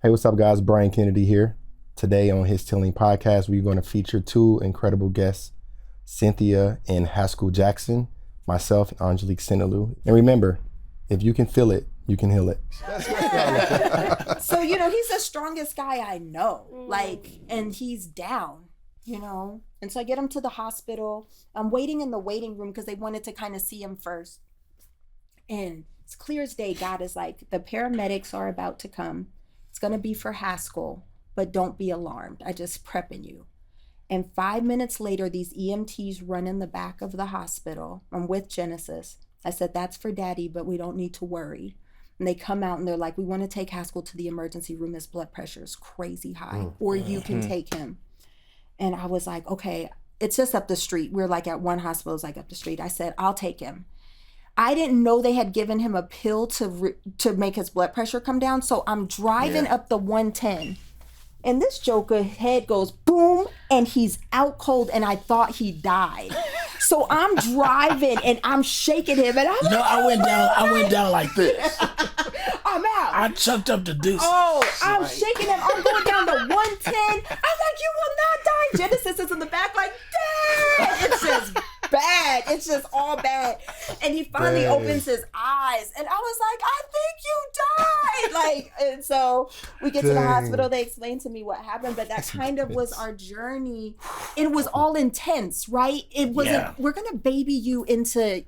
Hey, what's up, guys? Brian Kennedy here. Today on His Tilling Podcast, we're going to feature two incredible guests, Cynthia and Haskel Jackson, myself, and Angelique Sinalou. And remember, if you can feel it, you can heal it. So, he's the strongest guy I know, and he's down, And so I get him to the hospital. I'm waiting in the waiting room because they wanted to kind of see him first. And it's clear as day, God is like, the paramedics are about to come. It's going to be for Haskel, but don't be alarmed. I just prepping you. And 5 minutes later, these EMTs run in the back of the hospital. I'm with Genesis. I said, that's for Daddy, but we don't need to worry. And they come out and they're like, we want to take Haskel to the emergency room. His blood pressure is crazy high, or you can take him. And I was like, okay, it's just up the street. We're like at one hospital, it's like up the street. I said, I'll take him. I didn't know they had given him a pill to make his blood pressure come down. So I'm driving up the 110. And this joker head goes boom, and he's out cold, and I thought he died. So I'm driving and I'm shaking him, and I'm like, I went down like this. I'm out. I chucked up the deuce. Oh, I'm shaking him. I'm going down to 110. I'm like, you will not die. Genesis is in the back like, Dad. It's just bad. It's just all bad. And he finally opens his eyes, and I was like, I think you died. And so we get to the hospital. They explained to me what happened, but that kind of was our journey. It was all intense, right? It wasn't, we're going to baby you into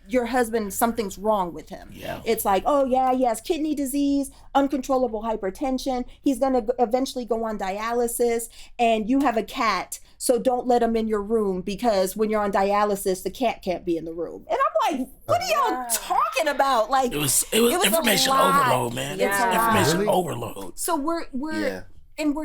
your husband, something's wrong with him. Yeah. It's like, oh yeah, he has kidney disease, uncontrollable hypertension. He's going to eventually go on dialysis, and you have a cat, so don't let him in your room because when you're on dialysis, the cat can't be in the room. And I'm like, what are y'all talking about? Like, it was information overload, man. Yeah. Information overload. So we're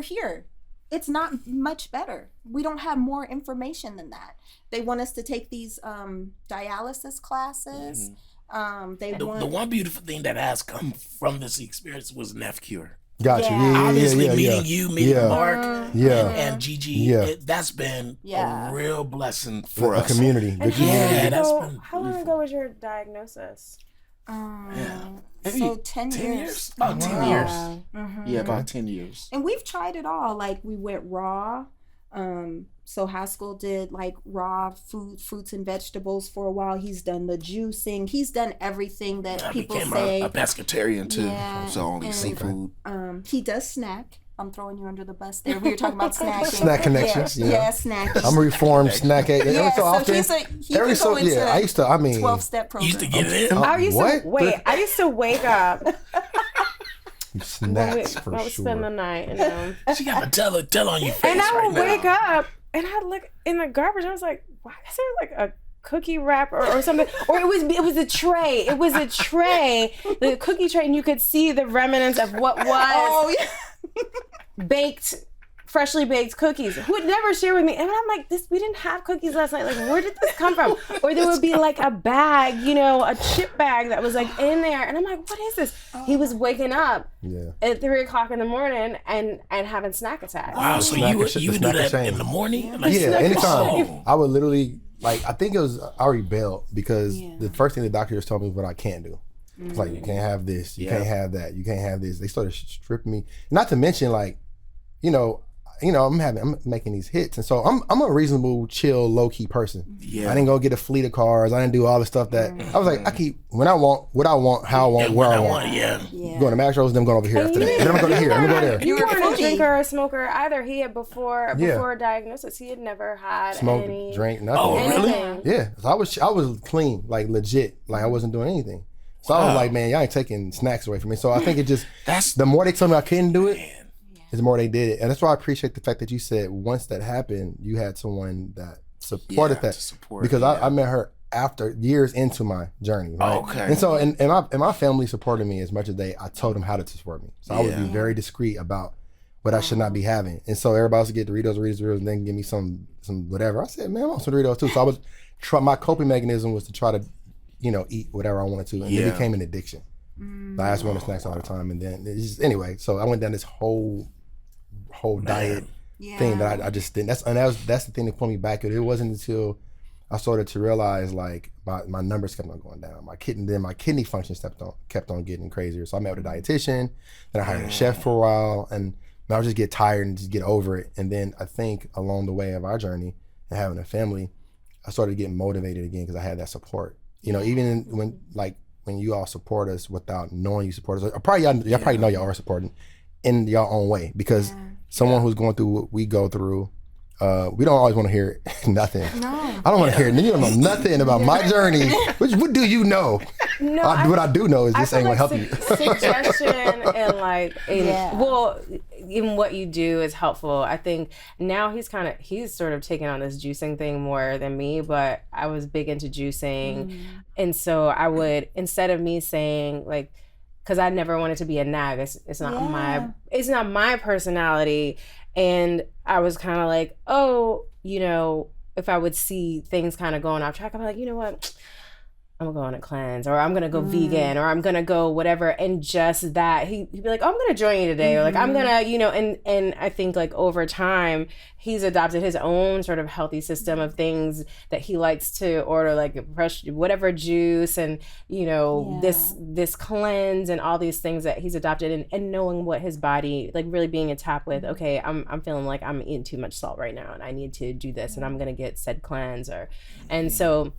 here. It's not much better. We don't have more information than that. They want us to take these dialysis classes. The one beautiful thing that has come from this experience was an F-Cure. Gotcha. Yeah. Obviously, meeting you, meeting Mark, and Gigi, that's been a real blessing for us. A community. How long ago was your diagnosis? So 10 years. About 10 years. Mm-hmm. Yeah, about 10 years. And we've tried it all. Like, we went raw. So Haskel did like raw fruits and vegetables for a while. He's done the juicing. He's done everything that people say. A pescatarian too, so only seafood. He does snack. I'm throwing you under the bus there. We were talking about snacking. Snack connections. Yeah, snacking. I'm a reformed snack. Every so often. I used to. 12-step program. You used to get it in. I used to wake up. Snacks for sure. I would spend the night. She got a tell on your face. And I would wake up and I'd look in the garbage. I was like, why is there like a cookie wrapper or something? Or it was a tray. It was a tray, the cookie tray, and you could see the remnants of what was freshly baked cookies. Who would never share with me? And I'm like, we didn't have cookies last night. Like, where did this come from? Or there would be like a bag, a chip bag that was like in there. And I'm like, what is this? He was waking up at 3:00 in the morning and having snack attacks. Wow, so you would do that in the morning? Like, anytime. I would literally, I think it was, I rebelled because the first thing the doctors told me was what I can't do. It's like, you can't have this, you can't have that, you can't have this. They started stripping me. Not to mention, I'm making these hits, and so I'm a reasonable, chill, low key person. Yeah. I didn't go get a fleet of cars. I didn't do all the stuff that I was like. I keep when I want, what I want, how I want, where I want. Going to Max Rose, then I'm going over here after that. And then I'm going to here. I'm going to go there. You weren't a drinker or a smoker either. He had before diagnosis. He had never had any drink, nothing. Oh, really? Yeah. So I was clean, like legit, like I wasn't doing anything. So I was like, man, y'all ain't taking snacks away from me. So I think it just the more they told me I couldn't do it. The more they did it. And that's why I appreciate the fact that you said once that happened, you had someone that supported that. Because I met her after years into my journey. Right? Okay. And so, and my family supported me as much as I told them how to support me. So I would be very discreet about what I should not be having. And so everybody else would get Doritos, and then give me some whatever. I said, man, I want some Doritos too. So my coping mechanism was to try to, eat whatever I wanted to. And it became an addiction. I just wanted snacks all the time. And then anyway, so I went down this whole diet thing that I just didn't. That's the thing that pulled me back. It wasn't until I started to realize like my numbers kept on going down. My kidney function kept on getting crazier. So I met with a dietitian, then I hired a chef for a while, and I would just get tired and just get over it. And then I think along the way of our journey and having a family, I started getting motivated again because I had that support. You know, even when you all support us without knowing you support us, y'all probably know y'all are supporting in your own way, because someone who's going through what we go through, we don't always want to hear nothing. No. I don't want to hear it. You don't know nothing about my journey. What do you know? No, what I do know is this ain't gonna help you. Suggestion and well, even what you do is helpful. I think now he's sort of taking on this juicing thing more than me, but I was big into juicing. And so I would, instead of me saying like, because I never wanted to be a nag, it's not my personality. And I was kind of like, oh, you know, if I would see things kind of going off track, I'm like, you know what? I'm gonna go on a cleanse, or I'm gonna go vegan, or I'm gonna go whatever. And just that, he'd be like, oh, I'm gonna join you today, or like, I'm gonna, you know, and I think like over time, he's adopted his own sort of healthy system of things that he likes to order, like fresh, whatever juice, and, you know, this cleanse and all these things that he's adopted, and knowing what his body, like really being in tap with, okay, I'm feeling like I'm eating too much salt right now, and I need to do this, and I'm gonna get said cleanse, and so.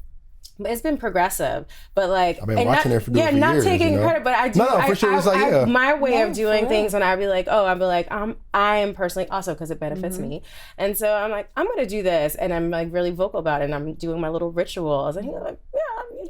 It's been progressive, but like, I've been watching it for years, not taking credit, but I do. No, for sure. It's like, my way of doing things, and I'd be like, I am personally also, because it benefits me, and so I'm like, I'm gonna do this, and I'm like really vocal about it, and I'm doing my little rituals, and he's like,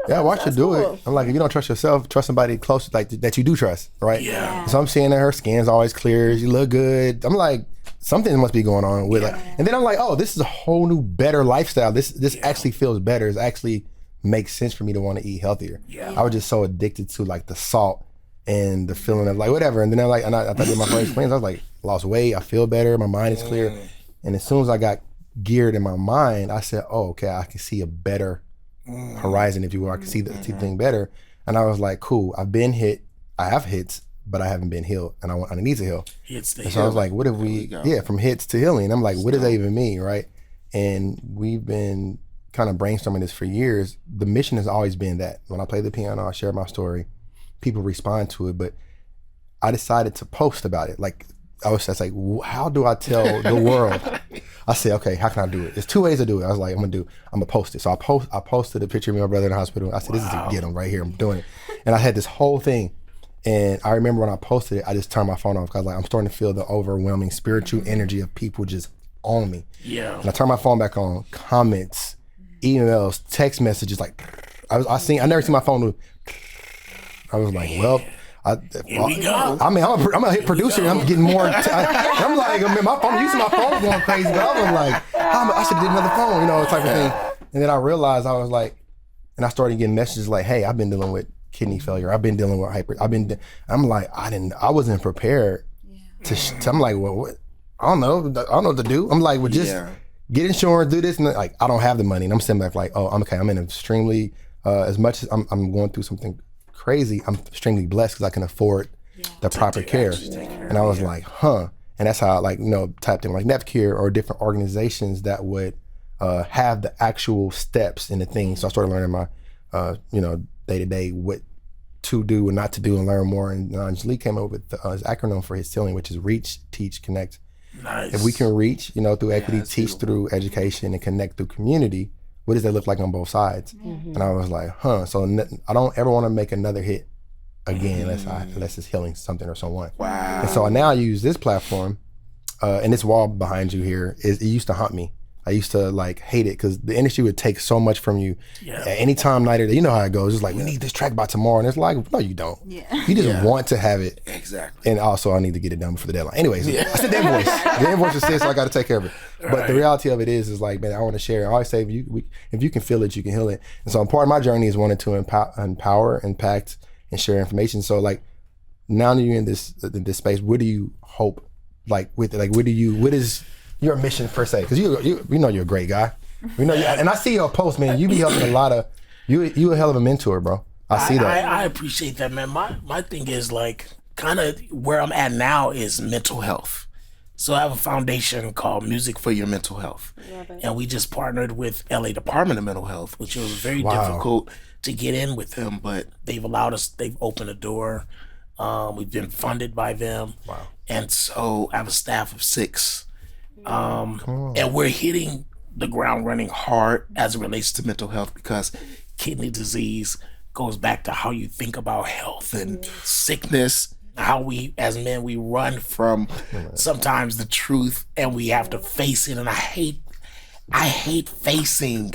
watch you do it. I'm like, if you don't trust yourself, trust somebody close, like that you do trust, right? Yeah. So I'm seeing that her skin's always clear, she look good. I'm like, something must be going on with it, and then I'm like, oh, this is a whole new, better lifestyle. This actually feels better. It's actually makes sense for me to want to eat healthier. I was just so addicted to like the salt and the feeling of like whatever. And then I thought I did my first cleanse. I was like, lost weight, I feel better, my mind is clear. And as soon as I got geared in my mind, I said, oh, okay, I can see a better horizon, if you will. I can see the thing better. And I was like, cool, I've been hit, I have hits, but I haven't been healed, and I need to heal. So I was like, what if from hits to healing? I'm like, what does that even mean, right? And we've been kind of brainstorming this for years. The mission has always been that when I play the piano, I share my story, people respond to it, but I decided to post about it. Like, I was just like, how do I tell the world? I said, okay, how can I do it? There's two ways to do it. I was like, I'm gonna post it. So I posted a picture of me and my brother in the hospital. I said, this is to get him right here. I'm doing it. And I had this whole thing. And I remember when I posted it, I just turned my phone off, because like, I'm starting to feel the overwhelming spiritual energy of people just on me. Yeah. And I turned my phone back on, comments, emails, text messages, like I never seen my phone do. I was like, well, here we go. I mean, I'm a hit producer, and I'm getting more. I'm like, my phone, using my phone going crazy, but I was like, I should have did another phone, you know, type of thing. And then I realized, I was like, and I started getting messages like, hey, I've been dealing with kidney failure. I've been dealing with I'm like, I wasn't prepared to. I'm like, well, what? I don't know what to do. I'm like, well, just. Get insurance, do this, and like, I don't have the money, and I'm sitting back like, oh, I'm okay. I'm in extremely, as much as I'm going through something crazy, I'm extremely blessed because I can afford the proper care. And I was like, huh. And that's how I, like, you know, tapped in like NephCure or different organizations that would have the actual steps in the things. So I started learning my, you know, day to day what to do and not to do, and learn more. And Angelique came up with his acronym for his healing, which is Reach, Teach, Connect. Nice. If we can reach, you know, through equity, teach through education, and connect through community, what does that look like on both sides? And I was like, huh. So I don't ever want to make another hit again unless it's healing something or someone. Wow. And so now I use this platform, and this wall behind you here, it used to haunt me. I used to like hate it because the industry would take so much from you at any time, night or day. You know how it goes. It's like, we need this track by tomorrow. And it's like, no, you don't. You just want to have it. Exactly. And also, I need to get it done before the deadline. Anyways, I said the invoice. The invoice is set, so I got to take care of it. But the reality of it is like, man, I want to share. I always say, if you can feel it, you can heal it. And so part of my journey is wanting to empower, impact, and share information. So like, now that you're in this space, what do you hope, like with it? Like, what is your mission per se? Because we know you're a great guy. We know you, and I see your post, man. You be helping a lot of, you a hell of a mentor, bro. I see that. I appreciate that, man. My thing is like, kind of where I'm at now is mental health. So I have a foundation called Music for Your Mental Health. And we just partnered with LA Department of Mental Health, which was very difficult to get in with them, but they've allowed us, they've opened a door. We've been funded by them. Wow. And so I have a staff of 6. And we're hitting the ground running hard as it relates to mental health, because kidney disease goes back to how you think about health and sickness, how we as men, we run from sometimes the truth and we have to face it. And I hate facing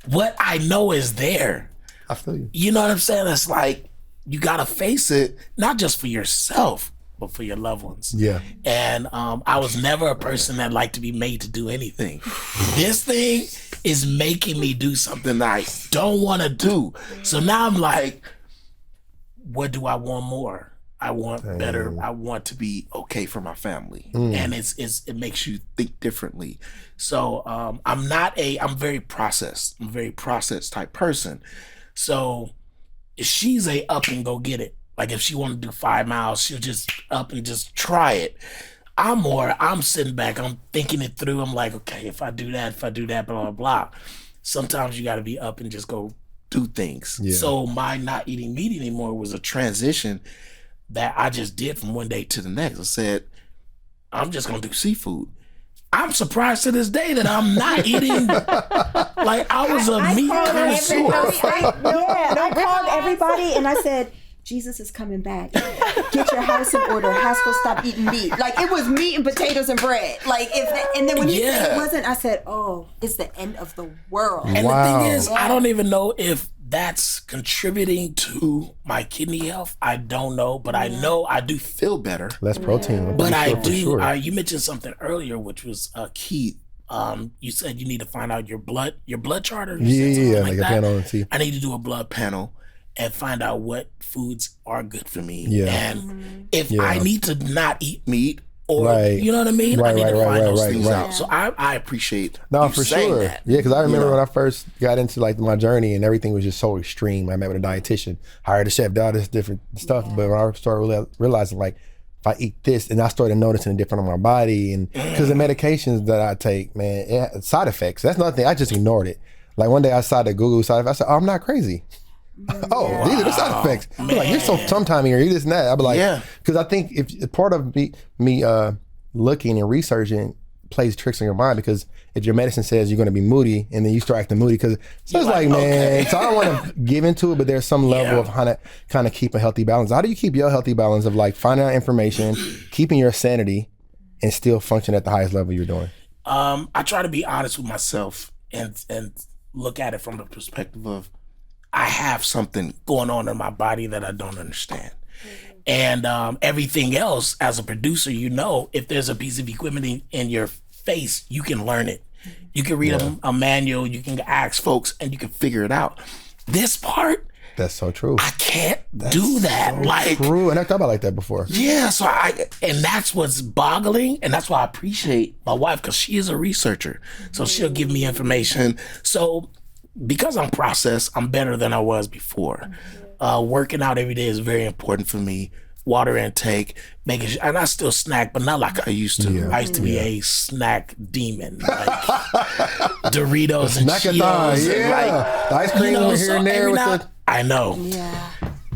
what I know is there. I feel you. You know what I'm saying? It's like, you gotta face it, not just for yourself, but for your loved ones. Yeah. And I was never a person that liked to be made to do anything. This thing is making me do something that I don't want to do. So now I'm like, what do I want more? I want better. I want to be okay for my family. And it makes you think differently. So I'm very processed. I'm a very processed type person. So she's a up and go get it. Like if she want to do 5 miles, she'll just up and just try it. I'm sitting back, I'm thinking it through. I'm like, okay, if I do that, blah, blah, blah. Sometimes you got to be up and just go do things. Yeah. So my not eating meat anymore was a transition that I just did from one day to the next. I said, I'm just going to do seafood. I'm surprised to this day that I'm not eating. Like I was a meat connoisseur. I called everybody and I said, Jesus is coming back. Get your house in order. Haskell, stop eating meat. Like it was meat and potatoes and bread. Like and then when he said it wasn't, I said, oh, it's the end of the world. And the thing is, I don't even know if that's contributing to my kidney health. I don't know, but I know I do feel better. Less protein. But I do. Sure. You mentioned something earlier, which was key. You said you need to find out your blood chart, or like a panel and see. I need to do a blood panel and find out what foods are good for me. Yeah. And if I need to not eat meat, or you know what I mean? I need to find those things out. So I appreciate you for saying sure. that. Yeah, because I remember when I first got into like my journey and everything was just so extreme. I met with a dietitian, hired a chef, did all this different stuff. But when I started realizing like, if I eat this, and I started noticing a difference on my body, and because the medications that I take, man, it had side effects. That's another thing. I just ignored it. Like one day I saw the Google side effects. I said, oh, I'm not crazy. These are the side effects. Like you're so sometime here, you this and that. I'd be like, because I think if part of me looking and researching plays tricks on your mind, because if your medicine says you're going to be moody and then you start acting moody, because so it's like man, so I don't want to give into it, but there's some level of how to kind of keep a healthy balance. How do you keep your healthy balance of like finding out information, keeping your sanity, and still function at the highest level you're doing? I try to be honest with myself and look at it from the perspective of I have something going on in my body that I don't understand. And everything else, as a producer, you know, if there's a piece of equipment in your face, you can learn it. You can read a manual, you can ask folks, and you can figure it out. This part, that's so true. I can't do that. So like true, and I thought about it like that before. Yeah, so and that's what's boggling, and that's why I appreciate my wife, because she is a researcher, so she'll give me information. So because I'm processed, I'm better than I was before. Working out every day is very important for me. Water intake, making sure, and I still snack, but not like I used to. I used to be a snack demon, like Doritos and Cheetos. The ice cream here and there. I know. Yeah.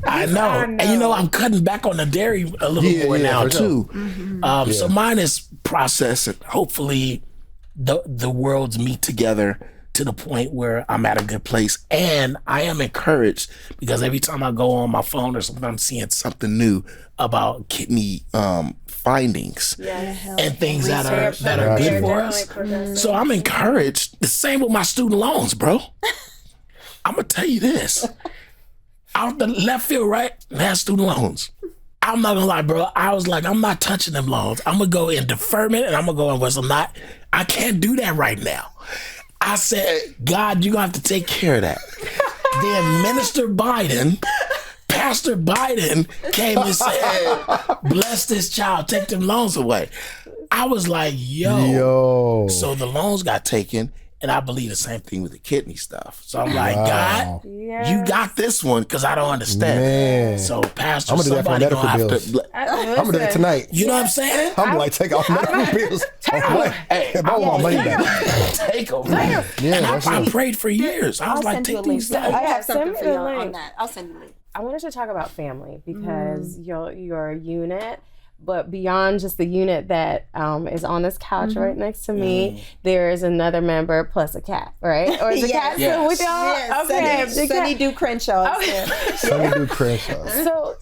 I know. And you know, I'm cutting back on the dairy a little more now too. Sure. So mine is processed, and hopefully the worlds meet together to the point where I'm at a good place. And I am encouraged because every time I go on my phone or something, I'm seeing something new about kidney findings and things that are good for us. So I'm encouraged. The same with my student loans, bro. I'm gonna tell you this. Out the left field, right, and have student loans. I'm not gonna lie, bro. I was like, I'm not touching them loans. I'm gonna go in deferment and I'm gonna go in what's not. I can't do that right now. I said, God, you're gonna have to take care of that. Then Pastor Biden came and said, bless this child, take them loans away. I was like, yo. So the loans got taken And I believe the same thing with the kidney stuff. So I'm like, God, you got this one because I don't understand. Man. So Pastor, I'm gonna do that for somebody medical gonna have bills. to. I'm gonna do it tonight. You know what I'm saying? I'm like, take off medical bills. Hey, I want my money back. Take them. Yeah, that's I it. prayed for years. I I'll was like, send you a take link. these I down. have Send something me for the you on link. that. I'll send you a link. I wanted to talk about family because your unit, but beyond just the unit that is on this couch right next to me, there is another member plus a cat, right? Or is the cat still with y'all? Yes, Okay, Sunny Do Crenshaw. Sunny Do Crenshaw. So,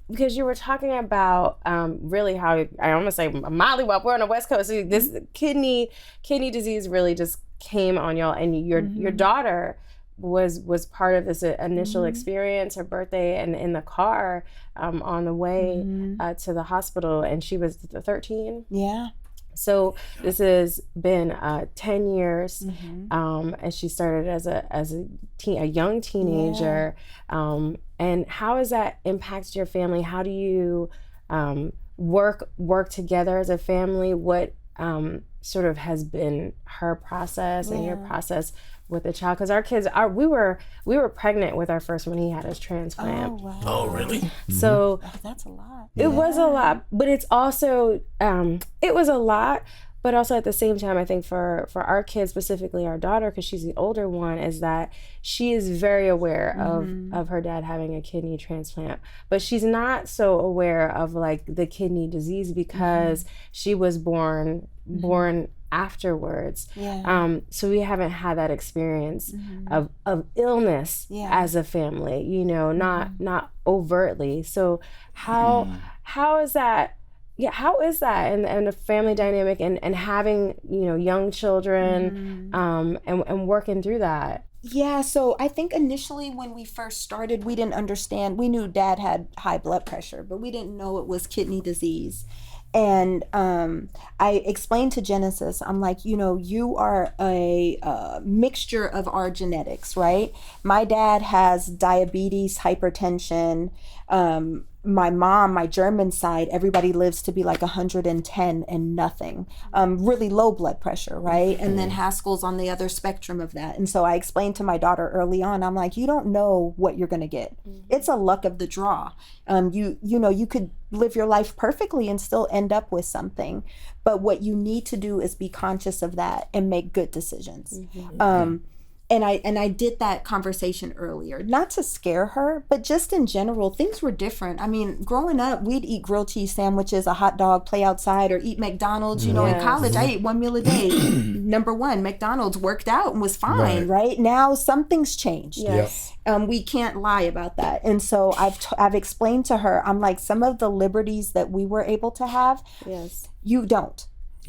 because you were talking about really how I almost say Molly Wop, we're on the West Coast. So this kidney disease really just came on y'all, and your daughter was part of this initial experience, her birthday, and in the car on the way to the hospital, and she was 13. Yeah. So this has been 10 years, and she started as a young teenager. And how has that impacted your family? How do you work together as a family? What sort of has been her process and your process with the child? Because our kids we were pregnant with our first when he had his transplant. Oh, wow. Oh, really? So That's a lot. it was a lot, but it's also it was a lot, but also at the same time, I think for our kids, specifically our daughter, because she's the older one, is that she is very aware of her dad having a kidney transplant, but she's not so aware of like the kidney disease because she was born afterwards. So we haven't had that experience of illness as a family, not overtly. So how is that? Yeah, how is that and the family dynamic and having, young children and working through that? Yeah, so I think initially when we first started, we didn't understand. We knew Dad had high blood pressure, but we didn't know it was kidney disease. And I explained to Genesis, I'm like, you are a mixture of our genetics, right? My dad has diabetes, hypertension. My mom, my German side, everybody lives to be like 110 and nothing. Really low blood pressure, right? And then Haskel's on the other spectrum of that. And so I explained to my daughter early on, I'm like, you don't know what you're gonna get. It's a luck of the draw. You could live your life perfectly and still end up with something. But what you need to do is be conscious of that and make good decisions. And I did that conversation earlier, not to scare her, but just in general, things were different. I mean, growing up, we'd eat grilled cheese sandwiches, a hot dog, play outside, or eat McDonald's. In college, I ate one meal a day. Number one, McDonald's worked out and was fine, right? Now something's changed. Yes. We can't lie about that. And so I've explained to her, I'm like, some of the liberties that we were able to have, you don't.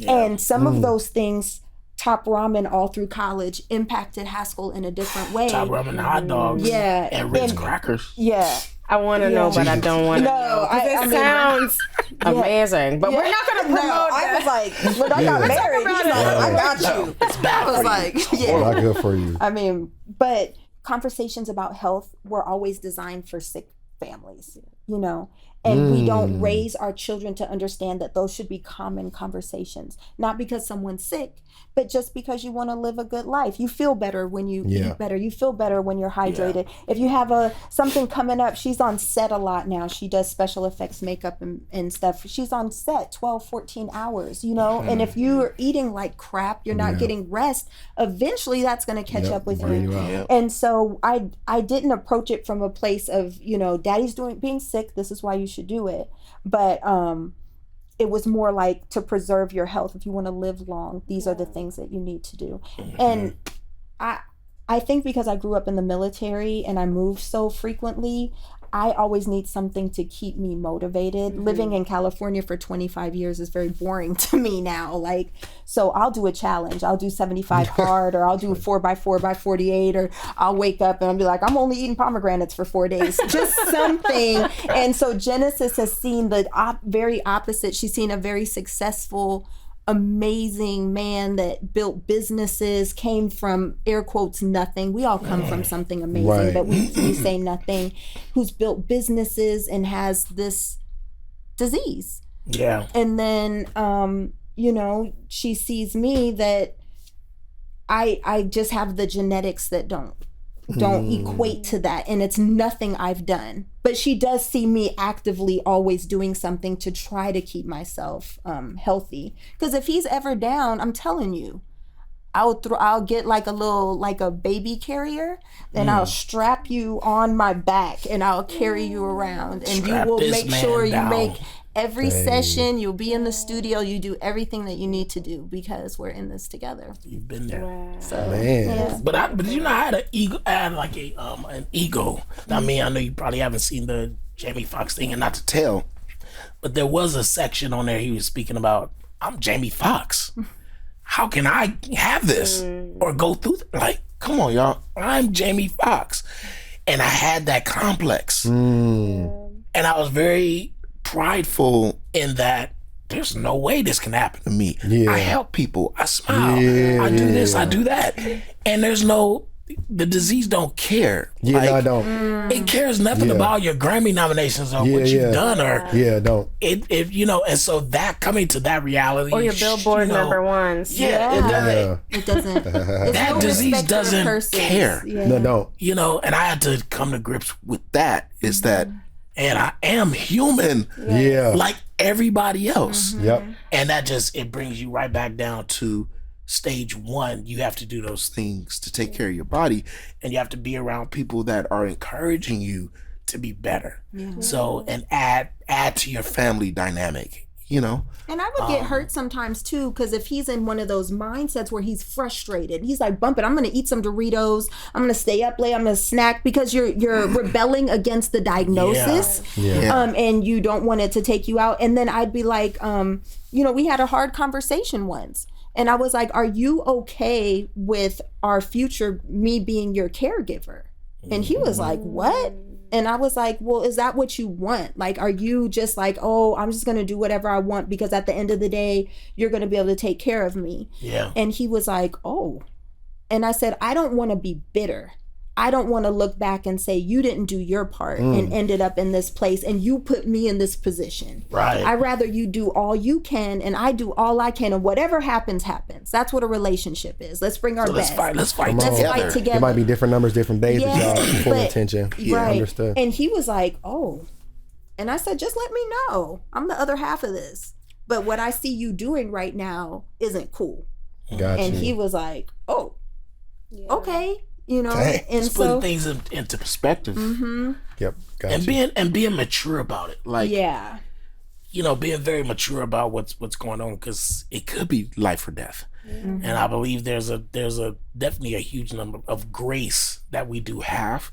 And some of those things, Top Ramen all through college, impacted Haskell in a different way. Top Ramen, hot dogs, and Ritz crackers. Yeah. I want to know, but I don't want to know. No, It sounds amazing, but we're not going to promote that. I was like, when I got married, he's like, I got you. I was like, Not good for you. I mean, but conversations about health were always designed for sick families, and we don't raise our children to understand that those should be common conversations, not because someone's sick, but just because you want to live a good life. You feel better when you eat better. You feel better when you're hydrated. If you have something coming up, she's on set a lot now. She does special effects makeup and stuff. She's on set 12, 14 hours, and if you're eating like crap, you're not getting rest, eventually that's going to catch up with you. And so I didn't approach it from a place of, daddy's being sick, this is why you should do it. But it was more like to preserve your health. If you want to live long, these are the things that you need to do. And I think because I grew up in the military and I moved so frequently, I always need something to keep me motivated. Living in California for 25 years is very boring to me now. So I'll do a challenge. I'll do 75 hard, or I'll do 4x4x48, or I'll wake up and I'll be like, I'm only eating pomegranates for 4 days. Just something. And so Genesis has seen the very opposite. She's seen a very successful, amazing man that built businesses, came from air quotes nothing. We all come from something amazing, but we say nothing, who's built businesses and has this disease. And then she sees me that I just have the genetics that don't equate to that, and it's nothing I've done. But she does see me actively always doing something to try to keep myself healthy. Because if he's ever down, I'm telling you, I'll get like a baby carrier, and I'll strap you on my back, and I'll carry you around, and Strap you will this make man sure down. you make every session. You'll be in the studio. You do everything that you need to do because we're in this together. You've been there. Wow. So Man. yeah. But you know, I had an ego. I mean, I know you probably haven't seen the Jamie Foxx thing, and not to tell, but there was a section on there he was speaking about, I'm Jamie Foxx. How can I have this or go through like, come on, y'all, I'm Jamie Foxx. And I had that complex. And I was very prideful in that there's no way this can happen to me. Yeah. I help people. I smile. I do this. I do that. And the disease don't care. Yeah, Like, no, I don't. it cares nothing about your Grammy nominations or what you've done or Yeah, don't. it you know, and so that coming to that reality Or your Billboard number ones. Yeah, It doesn't. that disease doesn't care. Yeah. No, don't. You know, and I had to come to grips with that, is that, and I am human Yeah. like everybody else. Yep. And that just, it brings you right back down to stage one. You have to do those things to take care of your body, and you have to be around people that are encouraging you to be better. So, and add to your family dynamic, you know? And I would get hurt sometimes too, because if he's in one of those mindsets where he's frustrated, he's like, bump it, I'm gonna eat some Doritos, I'm gonna stay up late, I'm gonna snack, because you're rebelling against the diagnosis. And you don't want it to take you out. And then I'd be like, you know, we had a hard conversation once, and I was like, are you okay with our future, me being your caregiver? And he was like, what? And I was like, well, is that what you want? Like, are you just like, oh, I'm just going to do whatever I want because at the end of the day, you're going to be able to take care of me. Yeah. And he was like, oh. And I said, I don't want to be bitter. I don't want to look back and say, you didn't do your part and ended up in this place and you put me in this position. Right. I'd rather you do all you can and I do all I can, and whatever happens, happens. That's what a relationship is. Let's bring our best. Let's fight Let's together. fight together. It might be different numbers, different days, but Yeah, y'all full but- attention. Right. Understood. And he was like, oh. And I said, just let me know. I'm the other half of this. But what I see you doing right now isn't cool. Gotcha. And he was like, oh, okay. You know, Dang. and Just so, putting things into perspective. Yep. Gotcha. And being mature about it. Like, yeah. you know, being very mature about what's going on, because it could be life or death. And I believe there's a definitely a huge number of grace that we do have,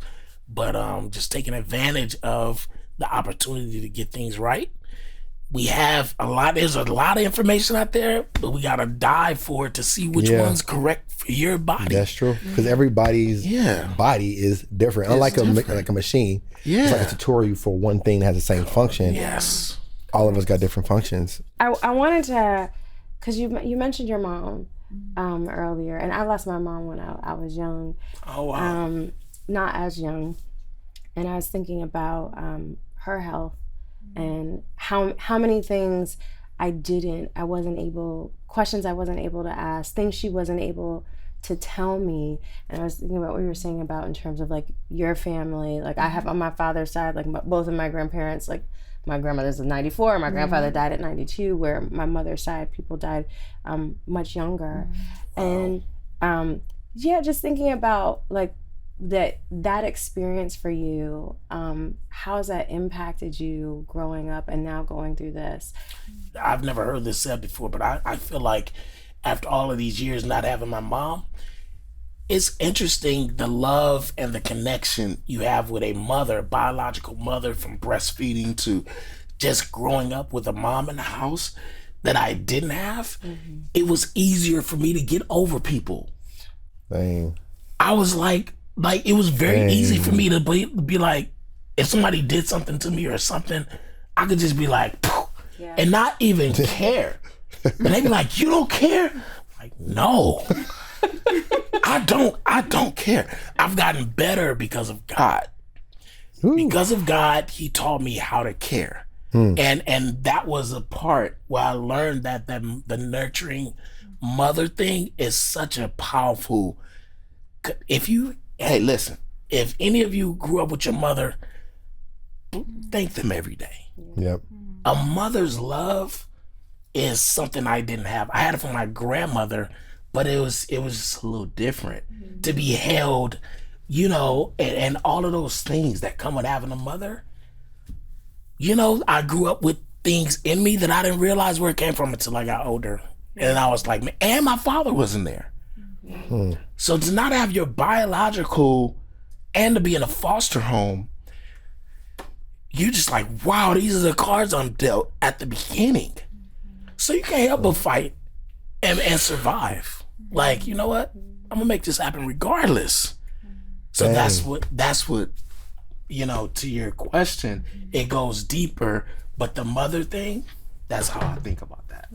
but just taking advantage of the opportunity to get things right. We have there's a lot of information out there, but we gotta dive for it to see which one's correct for your body. That's true. Because everybody's body is different. Unlike like a machine. Yeah. It's like a tutorial for one thing that has the same function. Yes. All of us got different functions. I wanted to, because you mentioned your mom earlier, and I lost my mom when I was young. Oh wow. Not as young, and I was thinking about her health and how many things questions I wasn't able to ask, things she wasn't able to tell me. And I was thinking about what you were saying about in terms of like your family. Like I have on my father's side, like both of my grandparents, like my grandmother's 94, my grandfather died at 92, where my mother's side people died much younger. And just thinking about like that experience for you, how has that impacted you growing up and now going through this? I've never heard this said before, but I feel like after all of these years not having my mom, it's interesting the love and the connection you have with a mother, biological mother, from breastfeeding to just growing up with a mom in the house that I didn't have. It was easier for me to get over people. Dang. I was like it was very easy for me to be like, if somebody did something to me or something, I could just be like, and not even care. And they'd be like, you don't care? I'm like, no. I don't care. I've gotten better because of God. Ooh. Because of God, he taught me how to care. And that was a part where I learned that the nurturing mother thing is such a powerful. Listen, if any of you grew up with your mother, thank them every day. Yep. A mother's love is something I didn't have. I had it from my grandmother, but it was just a little different to be held, you know, and all of those things that come with having a mother. You know, I grew up with things in me that I didn't realize where it came from until I got older. And I was like, man, and my father wasn't there. So to not have your biological and to be in a foster home, you're just like, wow, these are the cards I'm dealt at the beginning. So you can't help but fight and survive. Like, you know what? I'm gonna make this happen regardless. So that's what, you know, to your question, it goes deeper. But the mother thing, that's how I think about that.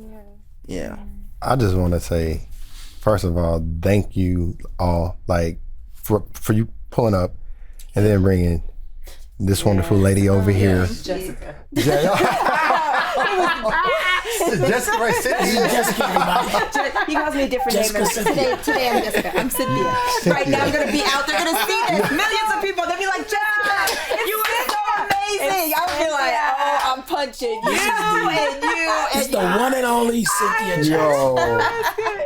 Yeah. I just want to say, first of all, thank you all, like, for you pulling up and then bringing this wonderful lady over here. Jessica. Jessica, right? Cynthia. Jessica, everybody. He calls me a different Jessica, name. Cynthia. Today I'm Jessica. I'm Cynthia. Right now I'm gonna be out. They're gonna see this. Millions of people. They'll be like, Jessica, you were so amazing. I'll be like, oh, I'm punching you and you It's and the one and only Cynthia Jackson. Yo,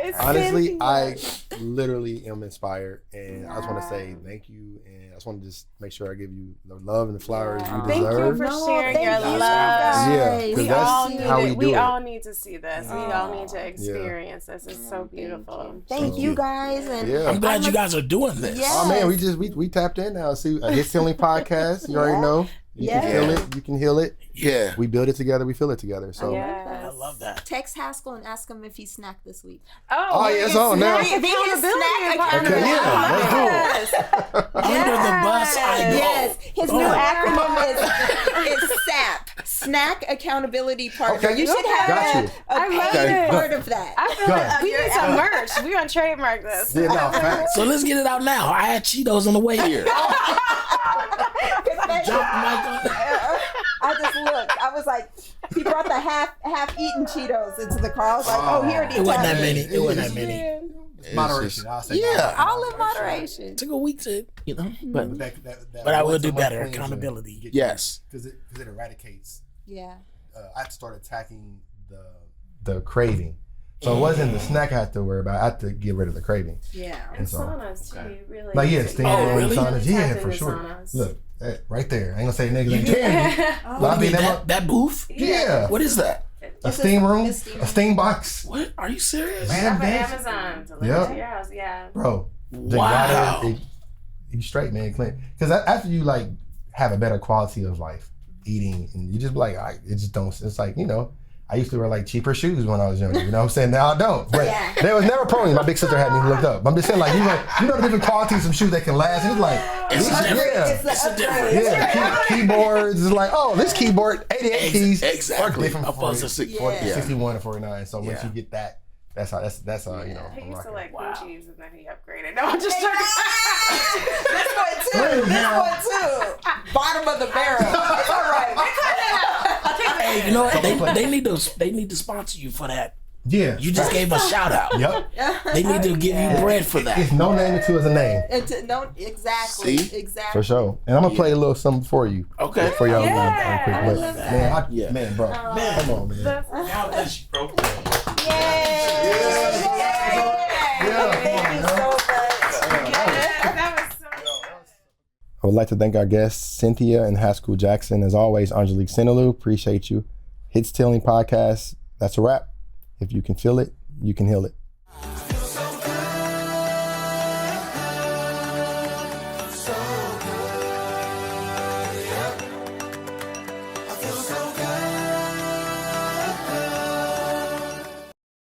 It's honestly, Cynthia. I literally am inspired, and I just want to say thank you, and I just want to just make sure I give you the love and the flowers you Thank you deserve. for No, sharing thank your you, love. guys. Yeah, 'cause We that's all need how we it. do We it. all need to see this. We all need to experience this. It's so beautiful. Thank you guys. And Yeah. I'm glad you guys are doing this. Yeah. Oh man, we tapped in now. See, a His Healing podcast. You already know. You can feel it. You can heal it. Yeah. We build it together. We feel it together. So I love that. Text Haskell and ask him if he snacked this week. Oh, yeah, it's on now. Be his snack Okay, yeah, let's do it. Under the bus, I go. Yes, his new acronym is SAP, Snack Accountability Partner. Okay. You should have Got a you. I love paid it. part of that. I feel Go like ahead. we need some merch. We're gonna trademark this. Yeah, no, facts. So let's get it out now. I had Cheetos on the way here. Drop the mic on. I just looked. I was like, he brought the half-eaten Cheetos into the car. I was like, oh, here it is. It wasn't that many. It wasn't that many. Moderation. I'll say Yeah. All in moderation. It took a week to, you know, but that I will once do a month better. cleanse Accountability. will get Yes. Because it eradicates. Yeah. I had to start attacking the craving. So it wasn't the snack I had to worry about. I had to get rid of the craving. Yeah. And so, saunas too. Really. Like, yeah, steam Oh, really? saunas. Yeah, Tapped for into sure. saunas. Look, right there. I ain't gonna say niggas ain't candy. What I do mean, you mean, that booth? yeah. What is that? A steam room, a steam a steam box. What? Are you serious? Man, Off of bitch. Amazon delivered Yep. to your house. Yeah. Bro, the Wow. water, you straight, man, clean. Because after you like have a better quality of life eating, and you just be like, it just don't. It's like, you know, I used to wear like cheaper shoes when I was younger. You know what I'm saying? Now I don't. But there was never problems. My big sister had me looked up. But I'm just saying, like, you know the different qualities of shoes that can last. And it's like, It's different. It's a different. yeah, keyboards is like, oh, this keyboard, 88 keys, Exactly. are different from Opposed to 61 and 49. So once Yeah. you get that, that's how you know. I I'm used to rocking. like blue cheese and then he upgraded. No, I'm just This one too. This one too. Bottom of the barrel. It's all right. Hey, you know what? They need to sponsor you for that. Yeah. You just gave a shout out. Yep. They need to give you bread for that. It's no name until it's a name. No, exactly. See? Exactly. For sure. And I'm gonna play a little something for you. Okay. For y'all. Yeah, quick. I But, love that. man, bro. Man. Come on, man. That's God bless you, bro. Thank you so much. that was so. I would like to thank our guests, Cynthia and Haskel Jackson. As always, Angelique Sinalou, appreciate you. Hits Healing Podcast, that's a wrap. If you can feel it, you can heal it.